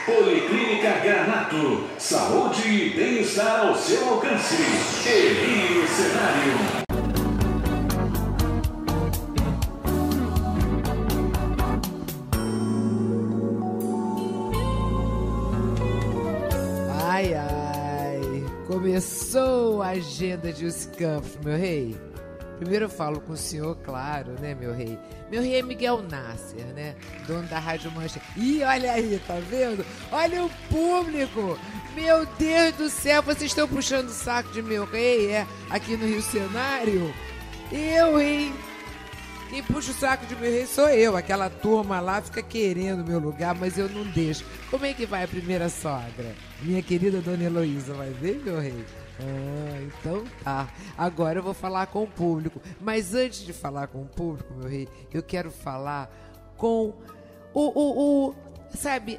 Policlínica Granato. Saúde e bem-estar ao seu alcance. Eli Cenário. Ai, começou a agenda de Os Campos, meu rei. Primeiro eu falo com o senhor, claro, né, meu rei? Meu rei é Miguel Nasser, né? Dono da Rádio Manchete. Ih, olha aí, tá vendo? Olha o público! Meu Deus do céu, vocês estão puxando o saco de meu rei, aqui no Rio Cenário? Eu, hein? Quem puxa o saco de meu rei sou eu. Aquela turma lá fica querendo meu lugar, mas eu não deixo. Como é que vai a primeira sogra? Minha querida Dona Heloísa, vai ver, meu rei? Ah, então tá. Agora eu vou falar com o público. Mas antes de falar com o público, meu rei, eu quero falar com sabe,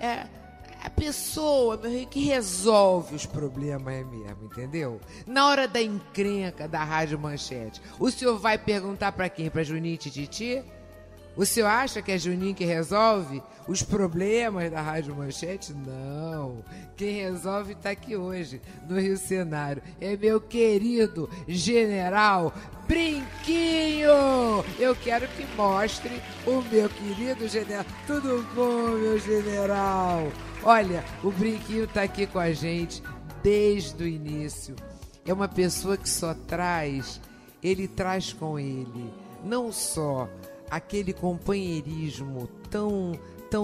a pessoa, meu rei, que resolve os problemas mesmo, entendeu? Na hora da encrenca da Rádio Manchete, o senhor vai perguntar pra quem? Pra Juninho e Tititi? O senhor acha que é Juninho que resolve os problemas da Rádio Manchete? Não. Quem resolve está aqui hoje, no Rio Cenário. É meu querido General Brinquinho. Eu quero que mostre o meu querido General. Tudo bom, meu General? Olha, o Brinquinho está aqui com a gente desde o início. É uma pessoa que só traz, ele traz com ele, não só aquele companheirismo tão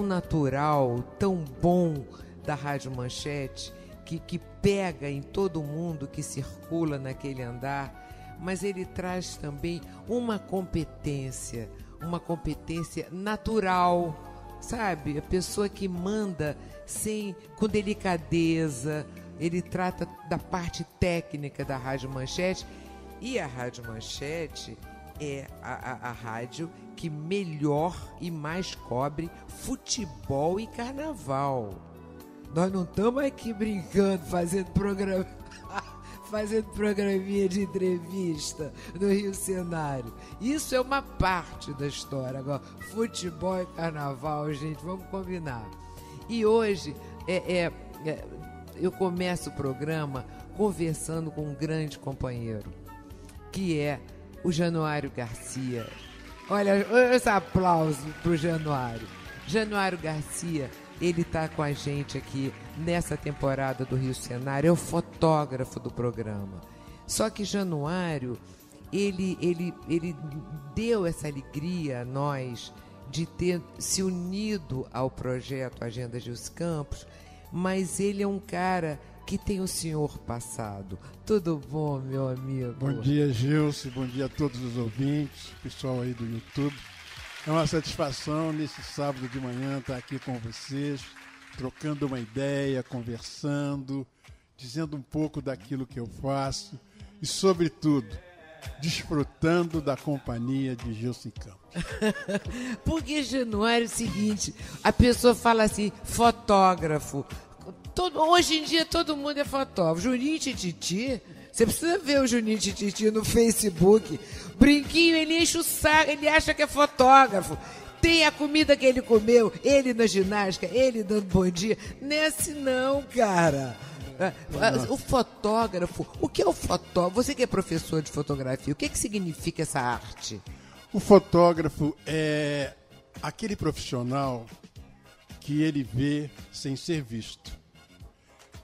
natural, tão bom da Rádio Manchete, que pega em todo mundo que circula naquele andar, mas ele traz também uma competência natural, sabe? A pessoa que manda com delicadeza, ele trata da parte técnica da Rádio Manchete, e a Rádio Manchete é a rádio que melhor e mais cobre futebol e carnaval. Nós não estamos aqui brincando, fazendo programinha de entrevista no Rio Cenário. Isso é uma parte da história. Agora, futebol e carnaval, gente, vamos combinar. E hoje eu começo o programa conversando com um grande companheiro, que é o Januário Garcia. Olha esse aplauso pro Januário. Januário Garcia, ele está com a gente aqui nessa temporada do Rio Cenário, é o fotógrafo do programa. Só que Januário, ele deu essa alegria a nós de ter se unido ao projeto Agenda de Os Campos, mas ele é um cara que tem o senhor passado. Tudo bom, meu amigo? Bom dia, Gilce. Bom dia a todos os ouvintes, pessoal aí do YouTube. É uma satisfação nesse sábado de manhã estar aqui com vocês, trocando uma ideia, conversando, dizendo um pouco daquilo que eu faço e, sobretudo, desfrutando da companhia de Gilson Campos. Porque, Januário, é o seguinte, a pessoa fala assim, fotógrafo. Hoje em dia todo mundo é fotógrafo. Juninho e Tititi, você precisa ver o Juninho e Tititi no Facebook. Brinquinho, ele enche o saco, ele acha que é fotógrafo. Tem a comida que ele comeu, ele na ginástica, ele dando bom dia. Nesse não, cara. O fotógrafo, o que é o fotógrafo? Você que é professor de fotografia, o que significa essa arte? O fotógrafo é aquele profissional que ele vê sem ser visto.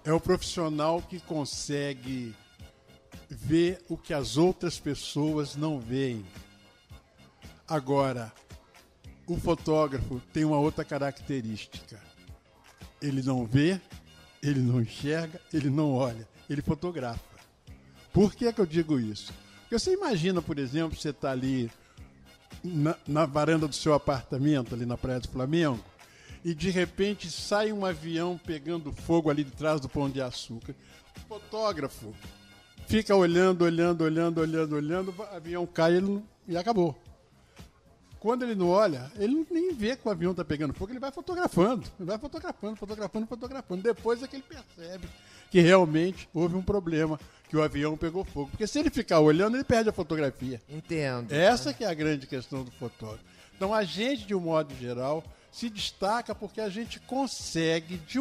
É o profissional que consegue ver o que as outras pessoas não veem. Agora, o fotógrafo tem uma outra característica. Ele não vê, ele não enxerga, ele não olha, ele fotografa. Por que eu digo isso? Porque você imagina, por exemplo, você está ali na varanda do seu apartamento, ali na Praia do Flamengo, e de repente sai um avião pegando fogo ali de trás do Pão de Açúcar. O fotógrafo fica olhando, o avião cai e acabou. Quando ele não olha, ele nem vê que o avião está pegando fogo, ele vai fotografando. Depois é que ele percebe que realmente houve um problema, que o avião pegou fogo. Porque se ele ficar olhando, ele perde a fotografia. Entendo. Essa que é a grande questão do fotógrafo. Então a gente, de um modo geral, se destaca porque a gente consegue, de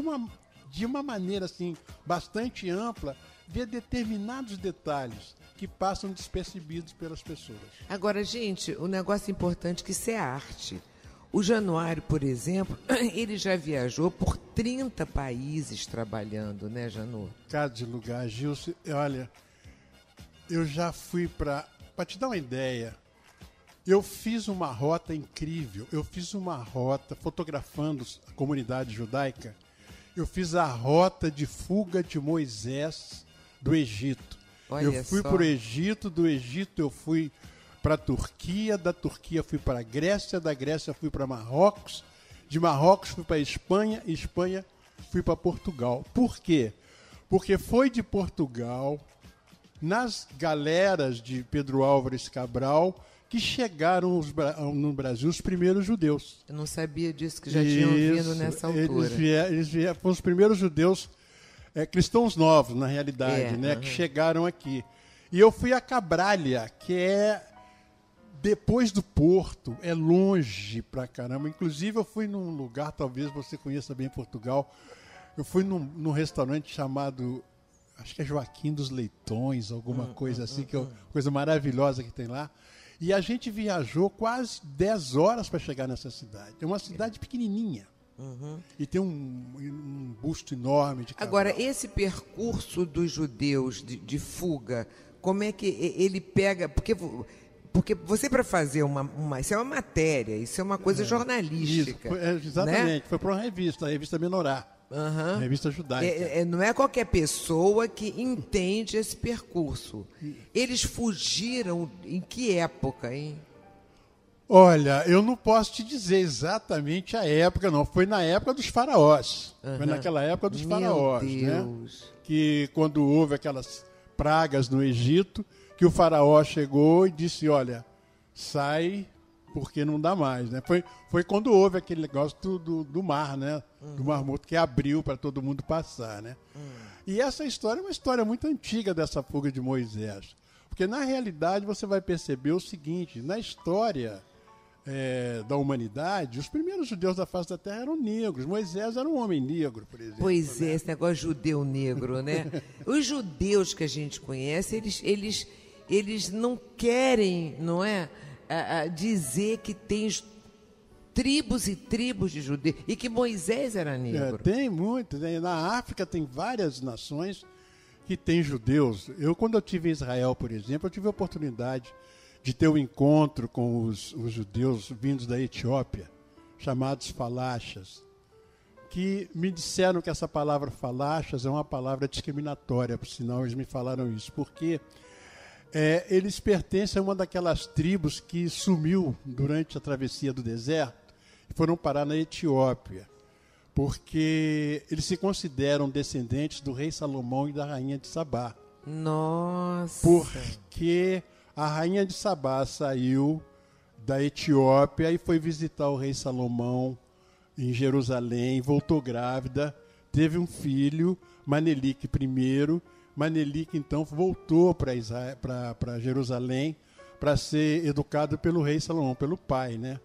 uma maneira assim, bastante ampla, ver determinados detalhes que passam despercebidos pelas pessoas. Agora, gente, o negócio importante é que isso é arte. O Januário, por exemplo, ele já viajou por 30 países trabalhando, né, Janu? Cada de lugar, Gilson, olha, eu já fui para te dar uma ideia, eu fiz uma rota incrível, eu fiz uma rota fotografando a comunidade judaica, eu fiz a rota de fuga de Moisés do Egito. Olha eu fui só. para o Egito, do Egito eu fui para a Turquia, da Turquia fui para a Grécia, da Grécia fui para Marrocos, de Marrocos fui para a Espanha, Espanha fui para Portugal. Por quê? Porque foi de Portugal, nas galeras de Pedro Álvares Cabral, que chegaram no Brasil os primeiros judeus. Eu não sabia disso, que já tinham vindo nessa altura. Eles vieram, foram os primeiros judeus cristãos novos, na realidade, né, que chegaram aqui. E eu fui a Cabralha, que é depois do Porto, é longe pra caramba. Inclusive, eu fui num lugar, talvez você conheça bem Portugal, eu fui num restaurante chamado, acho que é Joaquim dos Leitões, alguma coisa assim, que é uma coisa maravilhosa que tem lá. E a gente viajou quase 10 horas para chegar nessa cidade. É uma cidade pequenininha. E tem um busto enorme de Cabral. Agora, esse percurso dos judeus de fuga, como é que ele pega... Porque você, para fazer isso é uma matéria, isso é uma coisa jornalística. Isso, exatamente, né? foi para uma revista, a revista Menorá, a revista judaica. Não é qualquer pessoa que entende esse percurso. Eles fugiram em que época, hein? Olha, eu não posso te dizer exatamente a época, não. Foi na época dos faraós. Foi naquela época dos faraós, né? Que quando houve aquelas pragas no Egito, que o faraó chegou e disse, olha, sai porque não dá mais, né? Foi quando houve aquele negócio do mar, né? Do Mar Morto, que abriu para todo mundo passar, né? E essa história é uma história muito antiga dessa fuga de Moisés. Porque, na realidade, você vai perceber o seguinte, na história da humanidade, os primeiros judeus da face da terra eram negros. Moisés era um homem negro, por exemplo. Pois né? Esse negócio judeu negro, né? Os judeus que a gente conhece, eles não querem, não é, dizer que tem tribos e tribos de judeus e que Moisés era negro. Tem muito. Né? Na África tem várias nações que têm judeus. Quando eu estive em Israel, por exemplo, eu tive a oportunidade de ter um encontro com os judeus vindos da Etiópia, chamados falachas, que me disseram que essa palavra falachas é uma palavra discriminatória, por sinal eles me falaram isso, porque eles pertencem a uma daquelas tribos que sumiu durante a travessia do deserto e foram parar na Etiópia, porque eles se consideram descendentes do rei Salomão e da rainha de Sabá. Nossa! Porque a rainha de Sabá saiu da Etiópia e foi visitar o rei Salomão em Jerusalém, voltou grávida, teve um filho, Manelique I. Manelique, então, voltou para Jerusalém para ser educado pelo rei Salomão, pelo pai, né?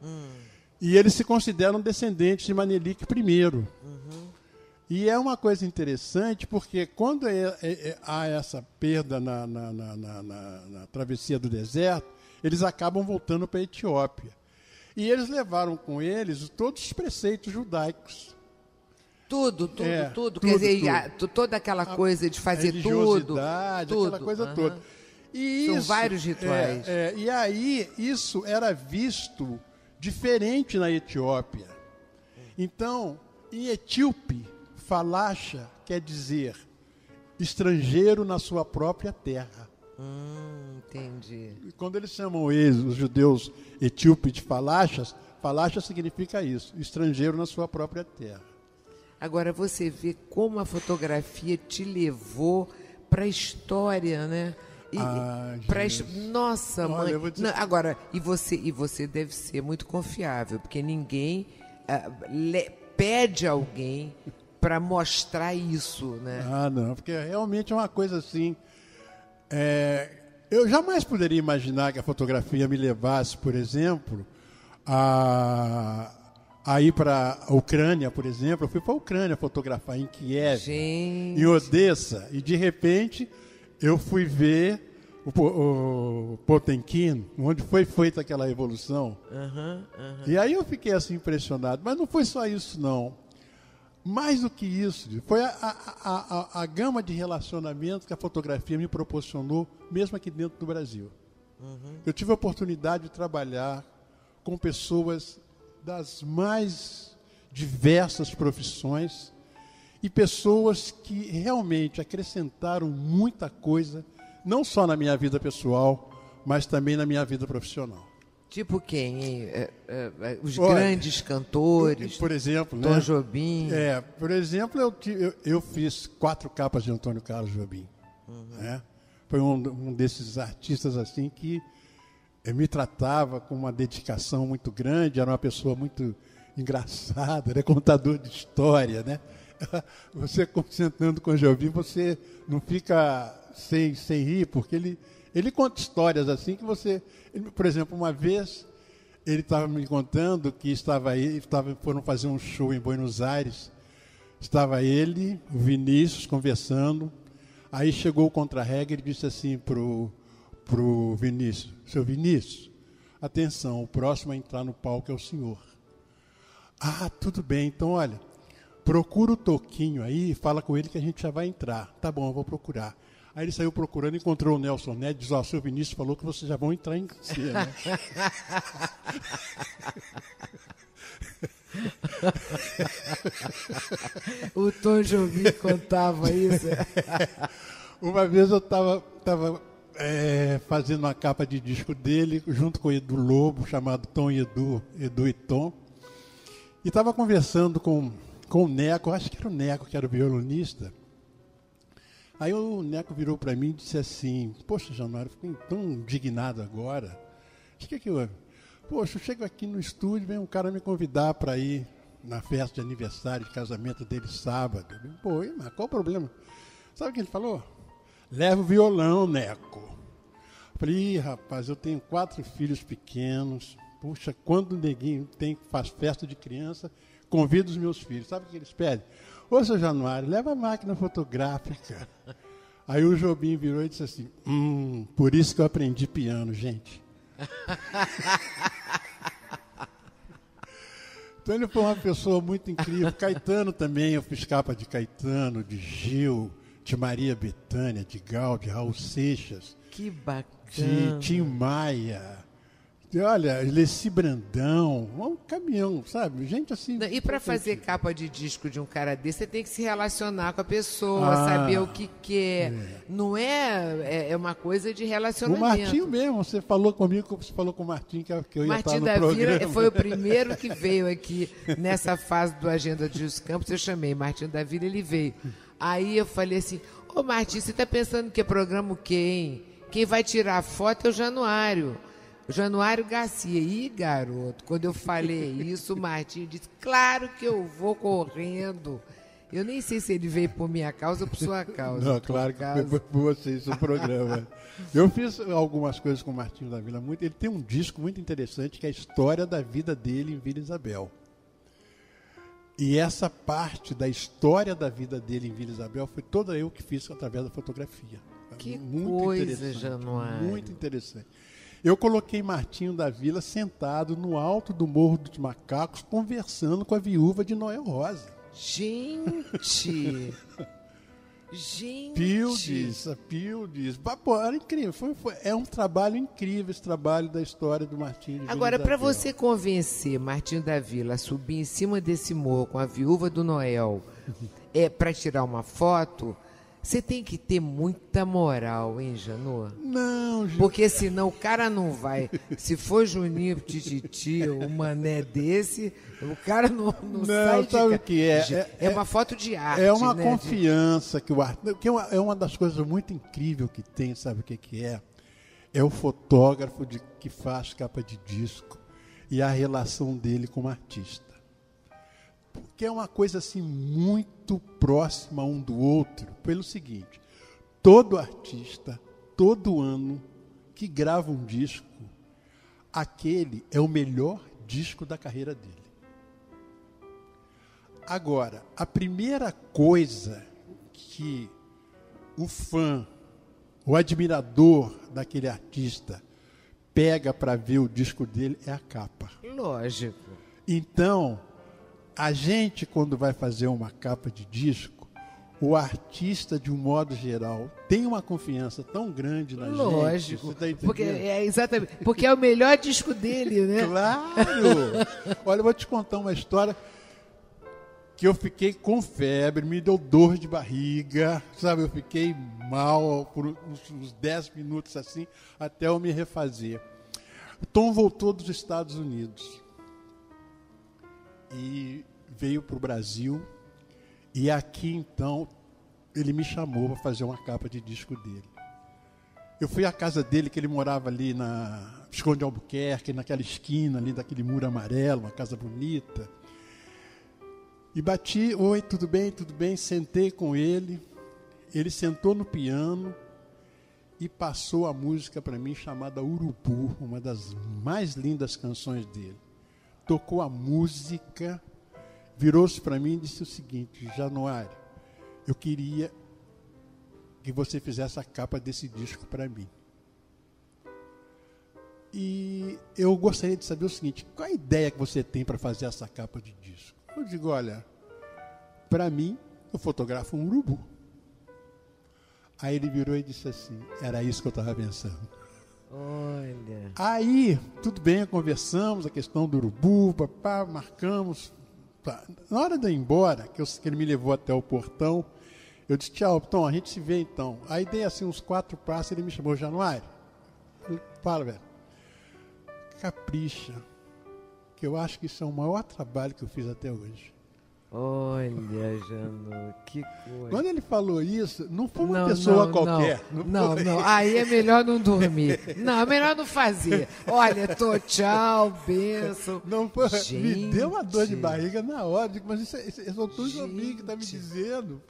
E eles se consideram descendentes de Manelique I. E é uma coisa interessante, porque quando há essa perda na travessia do deserto, eles acabam voltando para a Etiópia. E eles levaram com eles todos os preceitos judaicos. Tudo. Quer dizer, toda aquela coisa de fazer tudo. Aquela coisa toda. E são vários rituais. E aí, isso era visto diferente na Etiópia. Então, em etíope, falacha quer dizer estrangeiro na sua própria terra. Entendi. E quando eles chamam os judeus etíopes de falachas, falacha significa isso, estrangeiro na sua própria terra. Agora você vê como a fotografia te levou para a história, né? Nossa, mãe. Não, agora, e você deve ser muito confiável, porque ninguém pede alguém para mostrar isso, né? Não, porque realmente é uma coisa assim. Eu jamais poderia imaginar que a fotografia me levasse, por exemplo, a aí para a Ucrânia, por exemplo. Eu fui para a Ucrânia fotografar em Kiev, Gente. em Odessa, e de repente eu fui ver o Potemkin, onde foi feita aquela revolução. E aí eu fiquei assim impressionado. Mas não foi só isso, não. Mais do que isso, foi a gama de relacionamentos que a fotografia me proporcionou, mesmo aqui dentro do Brasil. Eu tive a oportunidade de trabalhar com pessoas das mais diversas profissões e pessoas que realmente acrescentaram muita coisa, não só na minha vida pessoal, mas também na minha vida profissional. Tipo quem, hein? Os grandes cantores, por exemplo, Tom né? Jobim. Por exemplo, eu fiz 4 capas de Antônio Carlos Jobim. Né? Foi um desses artistas assim que me tratava com uma dedicação muito grande, era uma pessoa muito engraçada, era contador de história, né? Você concentrando com o Jobim, você não fica sem rir, porque ele conta histórias assim que você... Por exemplo, uma vez ele estava me contando que foram fazer um show em Buenos Aires, estava ele, o Vinícius, conversando, aí chegou o contra-regra e disse assim pro Vinícius: seu Vinícius, atenção, o próximo a entrar no palco é o senhor. Ah, tudo bem, então olha, procura o Toquinho aí e fala com ele que a gente já vai entrar. Tá bom, eu vou procurar. Aí ele saiu procurando, encontrou o Nelson Ned, diz: ó, seu Vinícius falou que vocês já vão entrar em cena. O Tom Jobim contava isso. Uma vez eu estava fazendo uma capa de disco dele, junto com o Edu Lobo, chamado Tom e Edu e Tom, e estava conversando com o Neco, acho que era o Neco, que era o violonista. Aí o Neco virou para mim e disse assim: poxa, Januário, fiquei tão indignado agora. O que houve? Poxa, eu chego aqui no estúdio, vem um cara me convidar para ir na festa de aniversário, de casamento dele sábado. Eu digo: pô, mas qual o problema? Sabe o que ele falou? Leva o violão, Neco. Eu falei: rapaz, eu tenho 4 filhos pequenos. Puxa, quando o neguinho faz festa de criança, convido os meus filhos. Sabe o que eles pedem? Ô, seu Januário, leva a máquina fotográfica. Aí o Jobim virou e disse assim: por isso que eu aprendi piano, gente. Então ele foi uma pessoa muito incrível. Caetano também, eu fiz capa de Caetano, de Gil, de Maria Bethânia, de Gal, de Raul Seixas. Que bacana. De Tim Maia. Olha, Leci Brandão, um caminhão, sabe? Gente assim... E para fazer capa de disco de um cara desse, você tem que se relacionar com a pessoa, saber o que quer. Não é uma coisa de relacionamento. O Martinho mesmo, você falou comigo, você falou com o Martinho que eu ia estar no programa. Martim da Vila foi o primeiro que veio aqui nessa fase do Agenda de Gilson Campos. Eu chamei Martim da Vila, ele veio. Aí eu falei assim: ô Martim, você está pensando que é programa o quê, hein? Quem vai tirar a foto é o Januário. O Januário Garcia. Ih, garoto, quando eu falei isso, o Martinho disse: claro que eu vou correndo. Eu nem sei se ele veio por minha causa ou por sua causa. Não, claro que foi por vocês o programa. Eu fiz algumas coisas com o Martinho da Vila. Ele tem um disco muito interessante que é a história da vida dele em Vila Isabel. E essa parte da história da vida dele em Vila Isabel foi toda eu que fiz através da fotografia. Que muito coisa, Januário. Muito interessante. Eu coloquei Martinho da Vila sentado no alto do Morro dos Macacos, conversando com a viúva de Noel Rosa. Gente! Gente! Pildes. Era incrível. É um trabalho incrível esse trabalho da história do Martinho de Vila Agora, para Isabel. você convencer Martinho da Vila a subir em cima desse morro com a viúva do Noel para tirar uma foto, você tem que ter muita moral, hein, Janô? Não, porque senão o cara não vai. Se for Juninho Tititi ou um mané desse, o cara não sai de... sabe o que é? É uma foto de arte, é uma né? confiança que o arte... Que é uma das coisas muito incríveis que tem, sabe o que é? É o fotógrafo que faz capa de disco e a relação dele com o artista. Porque é uma coisa assim muito próxima um do outro, pelo seguinte: todo artista, todo ano que grava um disco, aquele é o melhor disco da carreira dele. Agora, a primeira coisa que o fã, o admirador daquele artista pega para ver o disco dele é a capa. Lógico. Então, a gente, quando vai fazer uma capa de disco, o artista, de um modo geral, tem uma confiança tão grande na gente. Lógico. Você tá entendendo? Porque exatamente, porque é o melhor disco dele, né? Claro! Olha, eu vou te contar uma história que eu fiquei com febre, me deu dor de barriga, sabe? Eu fiquei mal por uns 10 minutos assim, até eu me refazer. O Tom voltou dos Estados Unidos e veio para o Brasil. E aqui, então, ele me chamou para fazer uma capa de disco dele. Eu fui à casa dele, que ele morava ali na Visconde de Albuquerque, naquela esquina ali, daquele muro amarelo, uma casa bonita. E bati, oi, tudo bem, sentei com ele. Ele sentou no piano e passou a música para mim chamada Urubu, uma das mais lindas canções dele. Tocou a música, virou-se para mim e disse o seguinte: Januário, eu queria que você fizesse a capa desse disco para mim. E eu gostaria de saber o seguinte: qual a ideia que você tem para fazer essa capa de disco? Eu digo, olha, para mim, eu fotografo um urubu. Aí ele virou e disse assim, era isso que eu estava pensando. Olha. Aí, tudo bem, conversamos a questão do urubu, papá, marcamos. Na hora de eu ir embora, que ele me levou até o portão, eu disse, tchau, Tom, a gente se vê então. Aí dei assim uns 4 passos, ele me chamou, Januário. Fala, velho. Capricha, que eu acho que isso é o maior trabalho que eu fiz até hoje. Olha, Janu, que coisa. Quando ele falou isso, não foi uma pessoa qualquer. Não. Aí é melhor não dormir. Não, é melhor não fazer. Olha, tchau, benção. Não foi, me deu uma dor de barriga na hora. Digo, mas esse é o Tom Jobim que está me dizendo,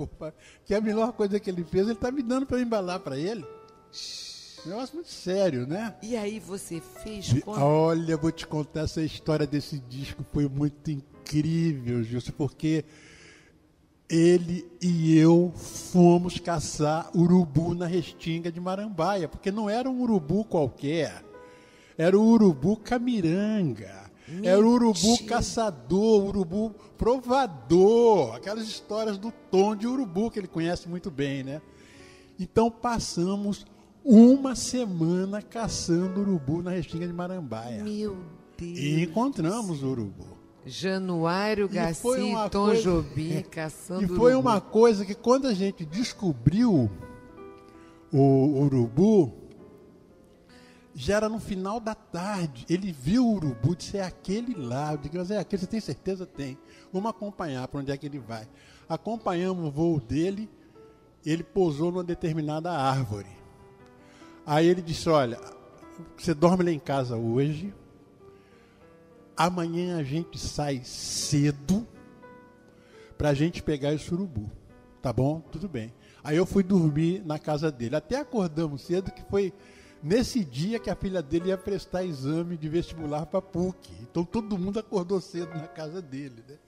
que a melhor coisa que ele fez, ele está me dando para eu embalar para ele. Negócio muito sério, né? E aí você fez como? Olha, vou te contar essa história desse disco, foi muito incrível, Gilson, porque ele e eu fomos caçar urubu na Restinga de Marambaia, porque não era um urubu qualquer, era o urubu camiranga, era o urubu caçador, o urubu provador, aquelas histórias do Tom de urubu que ele conhece muito bem, né? Então passamos uma semana caçando urubu na Restinga de Marambaia. Meu Deus. E encontramos o urubu. Januário Garcia e Tom Jobim caçando urubu. E foi uma coisa que quando a gente descobriu o urubu, já era no final da tarde. Ele viu o urubu, disse, é aquele lá. Eu digo, mas é aquele, você tem certeza? Tem. Vamos acompanhar para onde é que ele vai. Acompanhamos o voo dele, ele pousou numa determinada árvore. Aí ele disse, olha, você dorme lá em casa hoje, amanhã a gente sai cedo para a gente pegar esse urubu, tá bom? Tudo bem. Aí eu fui dormir na casa dele, até acordamos cedo, que foi nesse dia que a filha dele ia prestar exame de vestibular para PUC, então todo mundo acordou cedo na casa dele, né?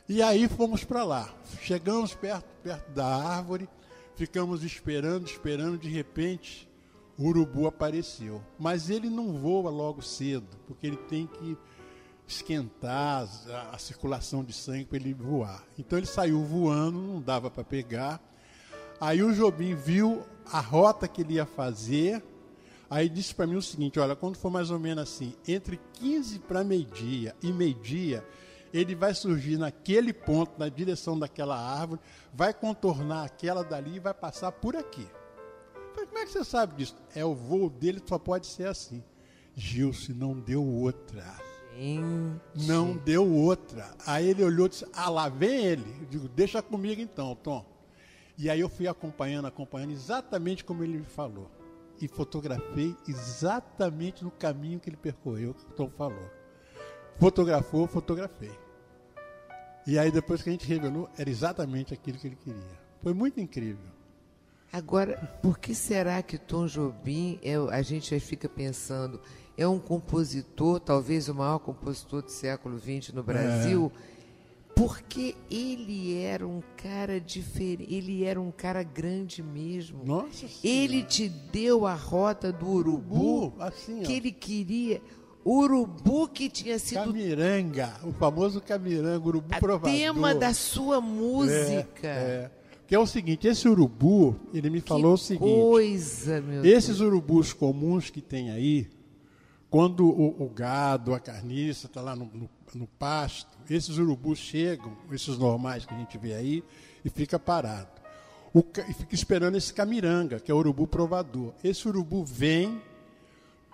E aí fomos para lá, chegamos perto da árvore, ficamos esperando, de repente o urubu apareceu, mas ele não voa logo cedo, porque ele tem que esquentar a circulação de sangue para ele voar. Então ele saiu voando, não dava para pegar. Aí o Jobim viu a rota que ele ia fazer, aí disse para mim o seguinte, olha, quando for mais ou menos assim, entre 15 para meio-dia e meio-dia, ele vai surgir naquele ponto, na direção daquela árvore, vai contornar aquela dali e vai passar por aqui. Falei, como é que você sabe disso? É, o voo dele só pode ser assim. Gilson, não deu outra. Gente. Não deu outra. Aí ele olhou e disse, lá vem ele. Eu digo, deixa comigo então, Tom. E aí eu fui acompanhando exatamente como ele me falou. E fotografei exatamente no caminho que ele percorreu, que o Tom falou. Fotografei. E aí depois que a gente revelou, era exatamente aquilo que ele queria. Foi muito incrível. Agora, por que será que Tom Jobim, a gente fica pensando, é um compositor, talvez o maior compositor do século XX no Brasil? Porque ele era um cara diferente, ele era um cara grande mesmo. Nossa Ele te deu a rota do urubu, assim, que ele queria. Urubu que tinha sido Camiranga, o famoso Camiranga, urubu provador. tema da sua música. Que é o seguinte, esse urubu, ele me falou o seguinte. Coisa, meu Esses Deus. urubus comuns que tem aí, quando o gado, a carniça está lá no pasto, esses urubus chegam, esses normais que a gente vê aí, e fica parado. E fica esperando esse camiranga, que é o urubu provador. Esse urubu vem,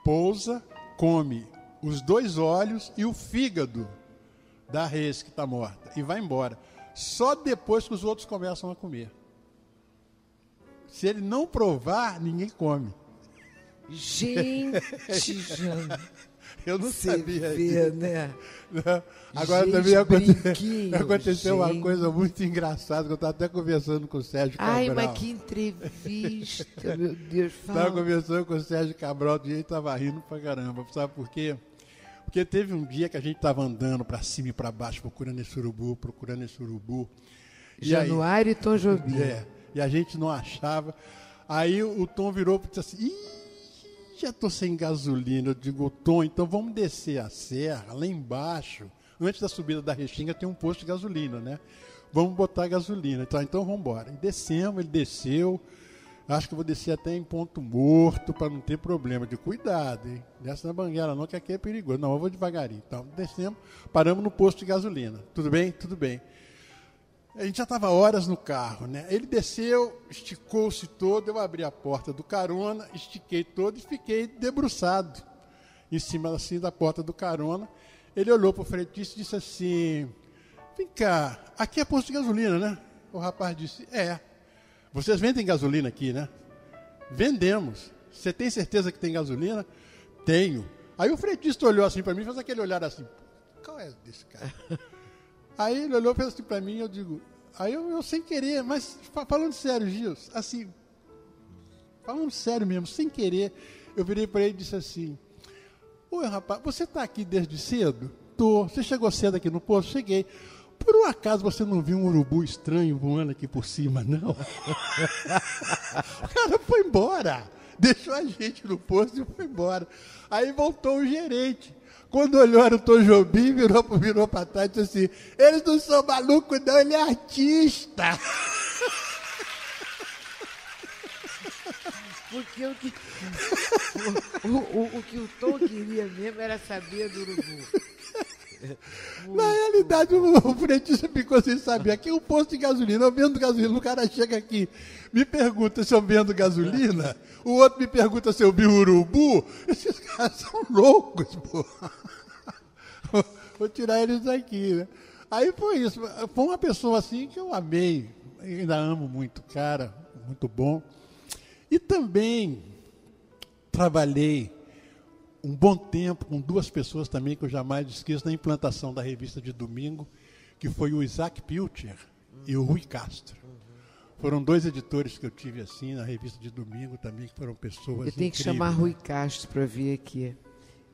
pousa, come os 2 olhos e o fígado da res que está morta e vai embora. Só depois que os outros começam a comer. Se ele não provar, ninguém come. Gente, Jânio, Eu não você sabia vê, disso. né? Não. Agora Gente, também brinquinho, aconteceu uma gente. coisa muito engraçada, que eu estava até conversando com o Sérgio Cabral. Ai, mas que entrevista, meu Deus. Estava Fala. conversando com o Sérgio Cabral e ele estava rindo pra caramba. Sabe por quê? Porque teve um dia que a gente estava andando para cima e para baixo, procurando esse urubu. E aí- Januário e Tom Jobim. E a gente não achava. Aí o Tom virou e disse assim, "Ih, já estou sem gasolina." Eu digo, Tom, então vamos descer a serra, lá embaixo. Antes da subida da Restinga tem um posto de gasolina, né? Vamos botar gasolina. Então vamos embora. E descemos, ele desceu. Acho que eu vou descer até em ponto morto para não ter problema. De cuidado, hein? Desce na banguela não, que aqui é perigoso. Não, eu vou devagarinho. Então descemos, paramos no posto de gasolina. Tudo bem? Tudo bem. A gente já estava horas no carro, né? Ele desceu, esticou-se todo, eu abri a porta do carona, estiquei todo e fiquei debruçado em cima assim da porta do carona. Ele olhou para o fretista e disse assim, vem cá, aqui é posto de gasolina, né? O rapaz disse, é. Vocês vendem gasolina aqui, né? Vendemos. Você tem certeza que tem gasolina? Tenho. Aí o fretista olhou assim para mim, fez aquele olhar assim, qual é desse cara? Aí ele olhou e fez assim para mim, eu digo, aí eu sem querer, mas falando sério, Gils, assim, falando sério mesmo, sem querer, eu virei para ele e disse assim, oi rapaz, você está aqui desde cedo? Tô. Você chegou cedo aqui no posto? Cheguei. Por um acaso você não viu um urubu estranho voando aqui por cima, não? O cara foi embora, deixou a gente no posto e foi embora. Aí voltou o gerente. Quando olhou era o Tom Jobim, virou para trás e disse assim, eles não são malucos não, ele é artista. Porque o que o Tom queria mesmo era saber do urubu. Na realidade, o fretista ficou sem saber. Aqui é um posto de gasolina, eu vendo gasolina. O cara chega aqui, me pergunta se eu vendo gasolina, o outro me pergunta se eu vi urubu. Esses caras são loucos, pô. Vou tirar eles daqui, né? Aí foi isso. Foi uma pessoa assim que eu amei. Ainda amo muito, cara, muito bom. E também trabalhei um bom tempo com 2 pessoas também que eu jamais esqueço na implantação da revista de domingo, que foi o Isaac Pilcher e o Rui Castro. Foram 2 editores que eu tive assim na revista de domingo também, que foram pessoas Eu tenho que chamar Rui Castro para vir aqui.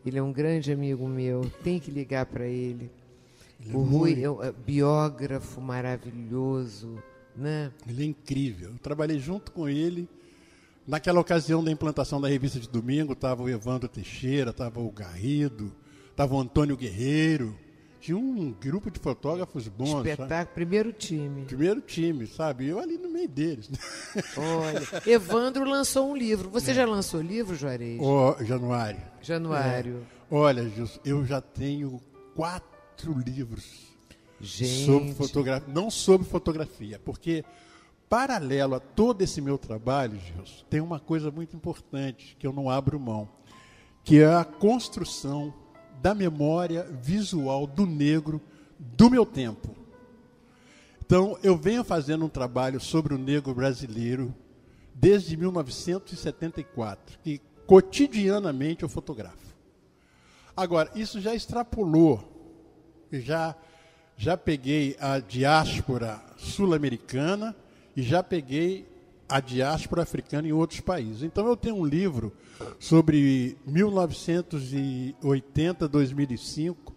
Ele é um grande amigo meu, tem que ligar para ele. O Rui é um biógrafo maravilhoso, né? Ele é incrível. Eu trabalhei junto com ele. Naquela ocasião da implantação da revista de domingo, estava o Evandro Teixeira, estava o Garrido, estava o Antônio Guerreiro. Tinha um grupo de fotógrafos bons. Espetáculo, sabe? primeiro time. Primeiro time, sabe? Eu ali no meio deles. Olha, Evandro lançou um livro. Você já lançou livro, Juarez? Januário. Januário. Olha, Gilson, eu já tenho 4 livros Gente. sobre fotografia. Não sobre fotografia, porque paralelo a todo esse meu trabalho, Gilson, tem uma coisa muito importante que eu não abro mão, que é a construção da memória visual do negro do meu tempo. Então, eu venho fazendo um trabalho sobre o negro brasileiro desde 1974, que cotidianamente eu fotografo. Agora, isso já extrapolou, já peguei a diáspora sul-americana e já peguei a diáspora africana em outros países. Então, eu tenho um livro sobre 1980, 2005,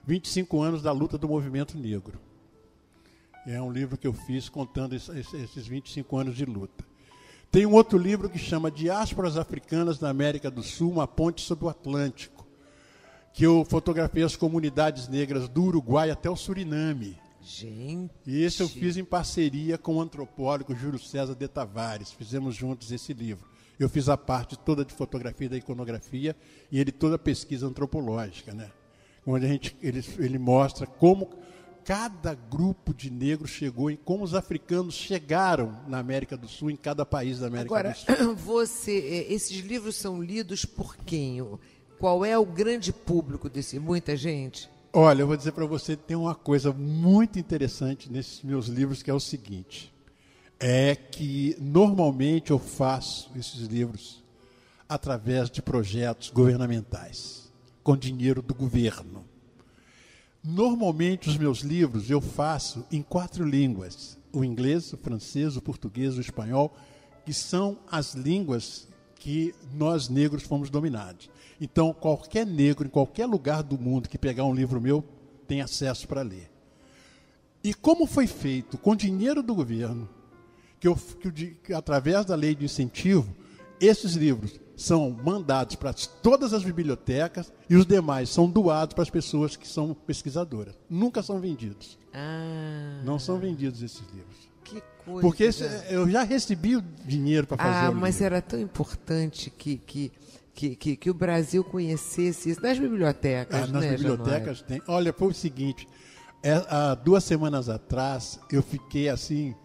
25 anos da luta do movimento negro. É um livro que eu fiz contando esses 25 anos de luta. Tem um outro livro que chama Diásporas Africanas na América do Sul, uma ponte sobre o Atlântico, que eu fotografei as comunidades negras do Uruguai até o Suriname. Gente! E esse eu fiz em parceria com o antropólogo Júlio César de Tavares. Fizemos juntos esse livro. Eu fiz a parte toda de fotografia e da iconografia e ele toda a pesquisa antropológica, né? Onde ele mostra como cada grupo de negros chegou e como os africanos chegaram na América do Sul, em cada país da América do Sul. Agora, esses livros são lidos por quem? Qual é o grande público desse? Muita gente? Olha, eu vou dizer para você, tem uma coisa muito interessante nesses meus livros, que é o seguinte, é que normalmente eu faço esses livros através de projetos governamentais, com dinheiro do governo. Normalmente os meus livros eu faço em 4 línguas, o inglês, o francês, o português, o espanhol, que são as línguas que nós negros fomos dominados. Então, qualquer negro, em qualquer lugar do mundo que pegar um livro meu, tem acesso para ler. E como foi feito com dinheiro do governo, que através da lei de incentivo, esses livros são mandados para todas as bibliotecas e os demais são doados para as pessoas que são pesquisadoras. Nunca são vendidos. Não são vendidos esses livros. Que coisa. Porque eu já recebi o dinheiro para fazer o livro. Mas era tão importante que o Brasil conhecesse isso. Nas bibliotecas, nas bibliotecas tem. Olha, foi o seguinte, há 2 semanas atrás, eu fiquei assim,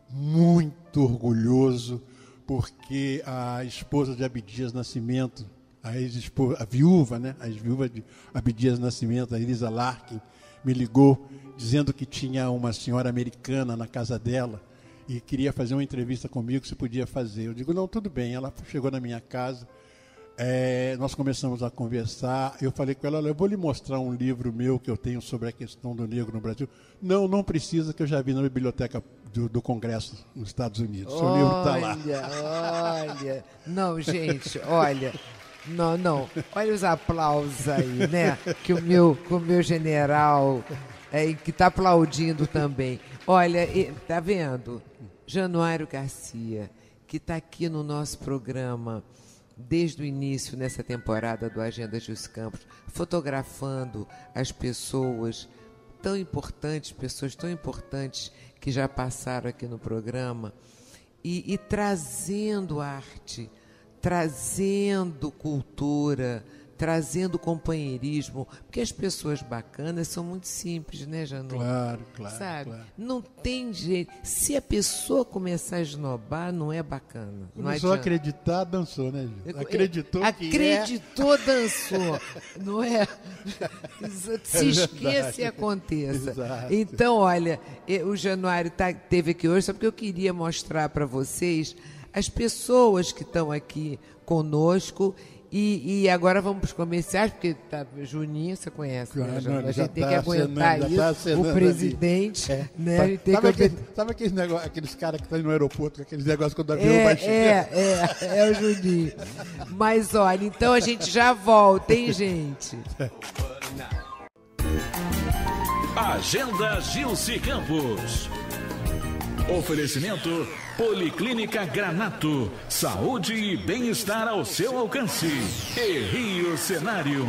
muito orgulhoso, porque a esposa de Abdias Nascimento, a viúva, né, a ex-viúva de Abdias Nascimento, a Elisa Larkin, me ligou dizendo que tinha uma senhora americana na casa dela e queria fazer uma entrevista comigo, se podia fazer. Eu digo, não, tudo bem. Ela chegou na minha casa, nós começamos a conversar, eu falei com ela, olha, eu vou lhe mostrar um livro meu que eu tenho sobre a questão do negro no Brasil. Não precisa, que eu já vi na biblioteca do Congresso nos Estados Unidos. Seu livro está lá. Olha, não, gente, olha, não, olha os aplausos aí, né, que o meu general, que está aplaudindo também. Olha, tá vendo? Januário Garcia, que está aqui no nosso programa desde o início, nessa temporada do Agenda dos Campos, fotografando as pessoas tão importantes que já passaram aqui no programa e trazendo arte, trazendo cultura, trazendo companheirismo, porque as pessoas bacanas são muito simples, né, Janu? Claro. Sabe? Claro. Não tem jeito. Se a pessoa começar a esnobar, não é bacana. Começou a acreditar, dançou, né, Gil? Acreditou, dançou. Não é? Se esqueça e aconteça. Exato. Então, olha, o Januário esteve aqui hoje só porque eu queria mostrar para vocês as pessoas que estão aqui conosco. E agora vamos para os comerciais, porque Juninho, você conhece, né? A gente tem que aguentar isso, o presidente, né? Sabe aqueles caras que estão no aeroporto, aqueles negócios quando o avião vai chegar? É o Juninho. Mas olha, então a gente já volta, hein, gente? Agenda Gilce Campos. Oferecimento Policlínica Granato. Saúde e bem-estar ao seu alcance. E Rio Cenário.